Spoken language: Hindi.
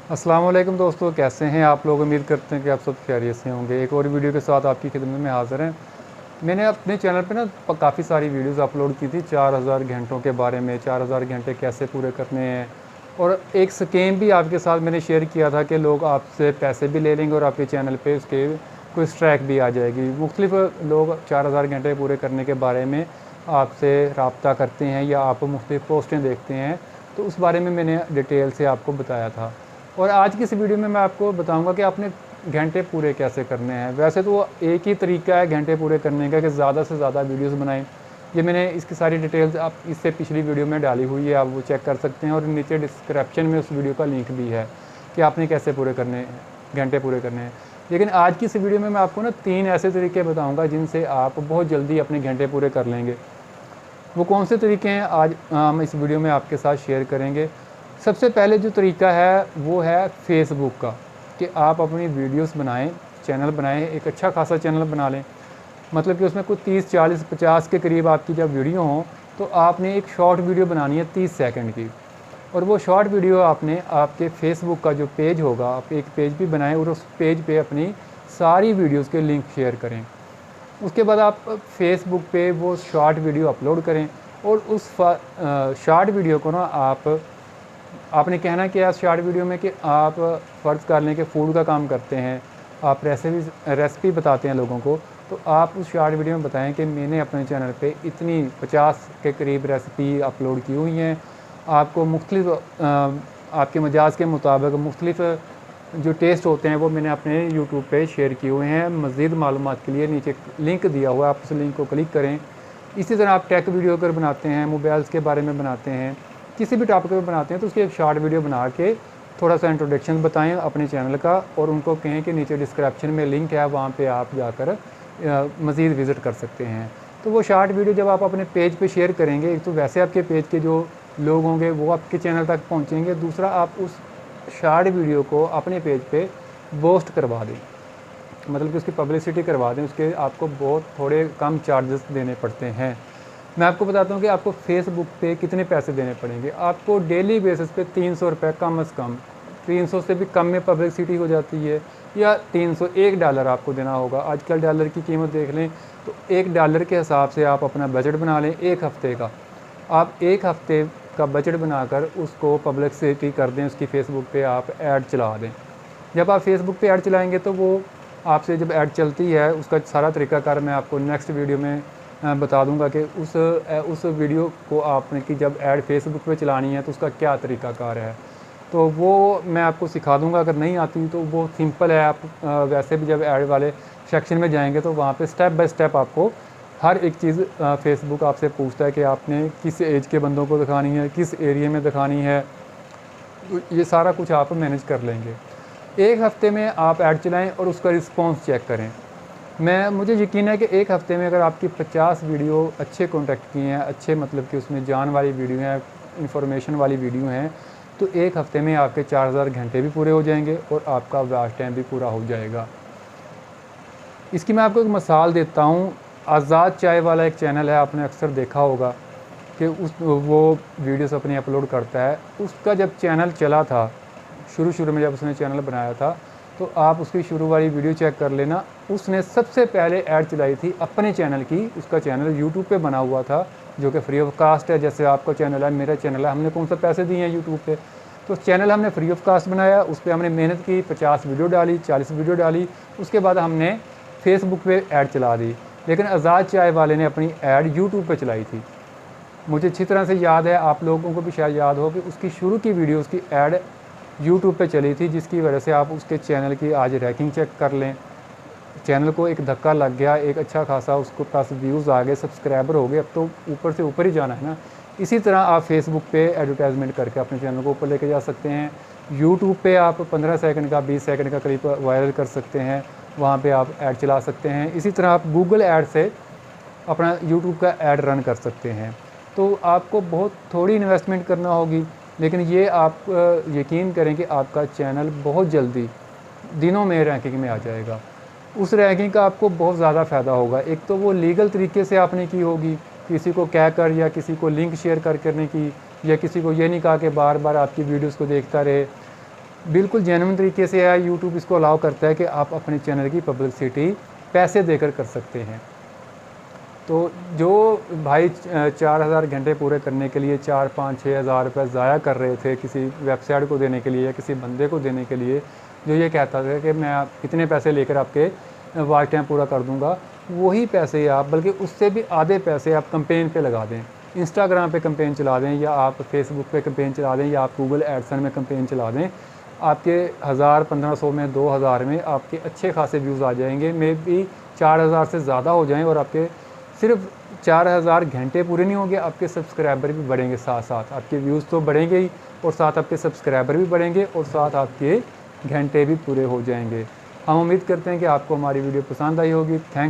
अस्सलाम वालेकुम दोस्तों, कैसे हैं आप लोग। उम्मीद करते हैं कि आप सब खैरियत से होंगे। एक और वीडियो के साथ आपकी खिदमत में हाज़िर हैं। मैंने अपने चैनल पे ना काफ़ी सारी वीडियोस अपलोड की थी 4000 घंटों के बारे में, 4000 घंटे कैसे पूरे करने हैं। और एक स्कीम भी आपके साथ मैंने शेयर किया था कि लोग आपसे पैसे भी ले लेंगे और आपके चैनल पे उसके कोई स्ट्राइक भी आ जाएगी। मुख्तलिफ लोग 4000 घंटे पूरे करने के बारे में आपसे रब्ता करते हैं या आप मुख्तलिफ पोस्टें देखते हैं, तो उस बारे में मैंने डिटेल से आपको बताया था। और आज की इस वीडियो में मैं आपको बताऊंगा कि आपने घंटे पूरे कैसे करने हैं। वैसे तो एक ही तरीका है घंटे पूरे करने का कि ज़्यादा से ज़्यादा वीडियोस बनाएं। ये मैंने इसकी सारी डिटेल्स आप इससे पिछली वीडियो में डाली हुई है, आप वो चेक कर सकते हैं। और नीचे डिस्क्रिप्शन में उस वीडियो का लिंक भी है कि आपने कैसे पूरे करने घंटे पूरे करने हैं। लेकिन आज की इस वीडियो में मैं आपको ना 3 ऐसे तरीके बताऊँगा जिनसे आप बहुत जल्दी अपने घंटे पूरे कर लेंगे। वो कौन से तरीके हैं आज हम इस वीडियो में आपके साथ शेयर करेंगे। सबसे पहले जो तरीका है वो है फेसबुक का, कि आप अपनी वीडियोस बनाएं, चैनल बनाएं, एक अच्छा खासा चैनल बना लें। मतलब कि उसमें कुछ 30 40 50 के करीब आपकी जब वीडियो हो तो आपने एक शॉर्ट वीडियो बनानी है 30 सेकंड की। और वो शॉर्ट वीडियो आपने आपके फेसबुक का जो पेज होगा, आप एक पेज भी बनाएं और उस पेज पे अपनी सारी वीडियोस के लिंक शेयर करें। उसके बाद आप फेसबुक पे वो शॉर्ट वीडियो अपलोड करें। और उस शॉर्ट वीडियो को ना आपने कहना कि यार शॉर्ट वीडियो में कि आप फ़र्ज़ कर लें कि फ़ूड का काम करते हैं, आप रेसिपी बताते हैं लोगों को, तो आप उस शॉर्ट वीडियो में बताएं कि मैंने अपने चैनल पे इतनी 50 के करीब रेसिपी अपलोड की हुई हैं। आपको मुख्तलिफ आपके मिजाज के मुताबिक मुख्तलिफ जो टेस्ट होते हैं वो मैंने अपने यूट्यूब पे शेयर किए हुए हैं। मज़ीद मालूमात के लिए नीचे लिंक दिया हुआ है, आप उस लिंक को क्लिक करें। इसी तरह आप टेक वीडियो अगर बनाते हैं, मोबाइल्स के बारे में बनाते हैं, किसी भी टॉपिक पर बनाते हैं, तो उसकी एक शॉर्ट वीडियो बना के थोड़ा सा इंट्रोडक्शन बताएं अपने चैनल का और उनको कहें कि नीचे डिस्क्रिप्शन में लिंक है, वहाँ पे आप जाकर मज़ीद विज़िट कर सकते हैं। तो वो शॉर्ट वीडियो जब आप अपने पेज पे शेयर करेंगे, एक तो वैसे आपके पेज के जो लोग होंगे वो आपके चैनल तक पहुँचेंगे, दूसरा आप उस शॉर्ट वीडियो को अपने पेज पे पोस्ट करवा दें, मतलब कि उसकी पब्लिसिटी करवा दें। उसके आपको बहुत थोड़े कम चार्जेस देने पड़ते हैं। मैं आपको बताता हूँ कि आपको फेसबुक पे कितने पैसे देने पड़ेंगे। आपको डेली बेसिस पे 300 रुपये कम अज़ कम, 300 से भी कम में पब्लिसिटी हो जाती है, या 300 $1 आपको देना होगा। आजकल डॉलर की कीमत देख लें तो $1 के हिसाब से आप अपना बजट बना लें एक हफ़्ते का। आप एक हफ़्ते का बजट बनाकर उसको पब्लिसिटी कर दें, उसकी फ़ेसबुक पे आप ऐड चला दें। जब आप फेसबुक पे ऐड चलाएँगे तो वो आपसे जब ऐड चलती है उसका सारा तरीक़ाकार मैं आपको नेक्स्ट वीडियो में बता दूंगा कि उस वीडियो को आपने कि जब ऐड फेसबुक पे चलानी है तो उसका क्या तरीक़ाकार है, तो वो मैं आपको सिखा दूंगा। अगर नहीं आती तो वो सिंपल है। आप वैसे भी जब ऐड वाले सेक्शन में जाएंगे तो वहाँ पे स्टेप बाय स्टेप आपको हर एक चीज़ फेसबुक आपसे पूछता है कि आपने किस एज के बंदों को दिखानी है, किस एरिया में दिखानी है, तो ये सारा कुछ आप मैनेज कर लेंगे। एक हफ़्ते में आप ऐड चलाएँ और उसका रिस्पॉन्स चेक करें। मुझे यकीन है कि एक हफ़्ते में अगर आपकी 50 वीडियो अच्छे कॉन्टेक्ट की हैं, अच्छे मतलब कि उसमें जान वाली वीडियो हैं, इंफॉर्मेशन वाली वीडियो हैं, तो एक हफ़्ते में आपके 4000 घंटे भी पूरे हो जाएंगे और आपका वॉच टाइम भी पूरा हो जाएगा। इसकी मैं आपको एक मिसाल देता हूँ। आज़ाद चाय वाला एक चैनल है, आपने अक्सर देखा होगा कि वो वीडियोस अपनी अपलोड करता है। उसका जब चैनल चला था, शुरू में जब उसने चैनल बनाया था, तो आप उसकी शुरू वाली वीडियो चेक कर लेना। उसने सबसे पहले ऐड चलाई थी अपने चैनल की। उसका चैनल यूट्यूब पे बना हुआ था जो कि फ्री ऑफ कास्ट है। जैसे आपका चैनल है, मेरा चैनल है, हमने कौन सा पैसे दिए हैं यूट्यूब पे। तो चैनल हमने फ्री ऑफ कास्ट बनाया, उस पर हमने मेहनत की, 50 वीडियो डाली, 40 वीडियो डाली। उसके बाद हमने फेसबुक पे ऐड चला दी। लेकिन आज़ाद चाय वाले ने अपनी ऐड यूट्यूब पर चलाई थी। मुझे अच्छी तरह से याद है, आप लोगों को भी शायद याद हो कि उसकी शुरू की वीडियो उसकी ऐड यूट्यूब पे चली थी, जिसकी वजह से आप उसके चैनल की आज रैंकिंग चेक कर लें। चैनल को एक धक्का लग गया, एक अच्छा खासा उसको पास व्यूज़ आ गए, सब्सक्राइबर हो गए। अब तो ऊपर से ऊपर ही जाना है ना। इसी तरह आप फेसबुक पे एडवर्टाइजमेंट करके अपने चैनल को ऊपर लेके जा सकते हैं। यूट्यूब पे आप 15 सेकंड का 20 सेकंड का क्लिप वायरल कर सकते हैं, वहाँ पे आप ऐड चला सकते हैं। इसी तरह आप गूगल ऐड से अपना यूट्यूब का ऐड रन कर सकते हैं। तो आपको बहुत थोड़ी इन्वेस्टमेंट करना होगी, लेकिन ये आप यकीन करें कि आपका चैनल बहुत जल्दी दिनों में रैंकिंग में आ जाएगा। उस रैंकिंग का आपको बहुत ज़्यादा फ़ायदा होगा। एक तो वो लीगल तरीके से आपने की होगी, किसी को कहकर या किसी को लिंक शेयर कर करने की, या किसी को ये नहीं कहा कि बार बार आपकी वीडियोस को देखता रहे। बिल्कुल जेन्युइन तरीके से है, यूट्यूब इसको अलाउ करता है कि आप अपने चैनल की पब्लिसिटी पैसे देकर कर सकते हैं। तो जो भाई 4000 घंटे पूरे करने के लिए 4-5-6 हज़ार रुपये ज़ाया कर रहे थे किसी वेबसाइट को देने के लिए या किसी बंदे को देने के लिए, जो ये कहता था कि मैं इतने पैसे लेकर आपके वॉच टाइम पूरा कर दूंगा, वही पैसे आप, बल्कि उससे भी आधे पैसे आप कैंपेन पे लगा दें, इंस्टाग्राम पे कैंपेन चला दें, या आप फेसबुक पे कैंपेन चला दें, या आप गूगल एडसन में कैंपेन चला दें। आपके 1000-1500 में 2000 में आपके अच्छे खासे व्यूज़ आ जाएंगे, मे बी 4000 से ज़्यादा हो जाएं, और आपके सिर्फ 4000 घंटे पूरे नहीं होंगे, आपके सब्सक्राइबर भी बढ़ेंगे, साथ साथ आपके व्यूज़ तो बढ़ेंगे ही, और साथ आपके सब्सक्राइबर भी बढ़ेंगे, और साथ आपके घंटे भी पूरे हो जाएंगे। हम उम्मीद करते हैं कि आपको हमारी वीडियो पसंद आई होगी। थैंक